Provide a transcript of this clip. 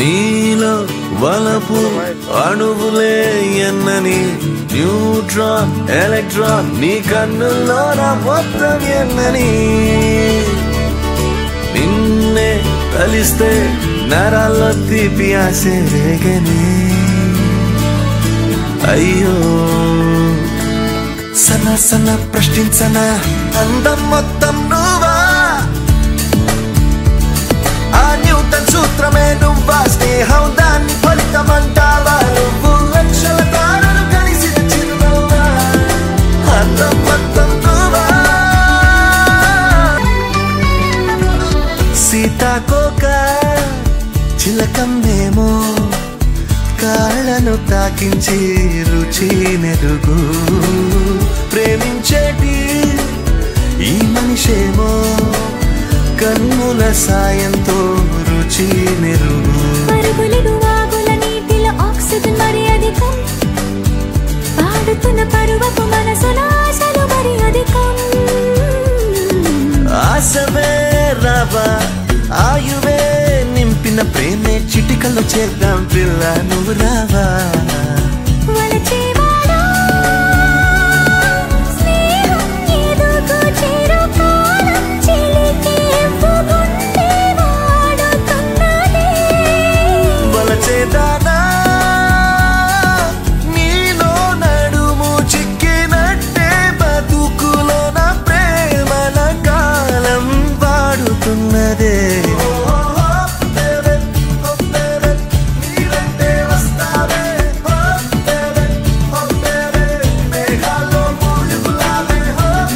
నీలో వలపు అణువులే ఎన్నని న్యూట్రాన్ ఎలక్ట్రాన్ నీ కన్నుల్లో నా మొత్తం ఎన్నని నిన్నే కలిస్తే నరాల్లో తీపి ఆసే రేగని అయ్యో సన సన ప్రశ్నించన అందం మొత్తం నువ్వా ఆ న్యూటన్ సూత్రమే నువ్వా స్నేహం దాన్ని ఫలితమంటావా నువ్వు లక్షల తారలు కలిసిన చిరునవ్వా అందం మొత్తం నువ్వా సీతాకోక చిలకమ్మేమో కాళ్ళను తాకించి రుచి నెరుగు ప్రేమించేటి ఈ మనిషేమో కన్నుల సాయంతో రుచి నెరుగు నీటిలో ఆక్సిజన్ మరి అధికం పాడుతున్న పరువపు మనసుల ఆశలు మరి అధికం ఆశవే రావా ఆయువే నింపిన ప్రేమే చిటికలు చేద్దాం పిల్ల నువ్వు రావా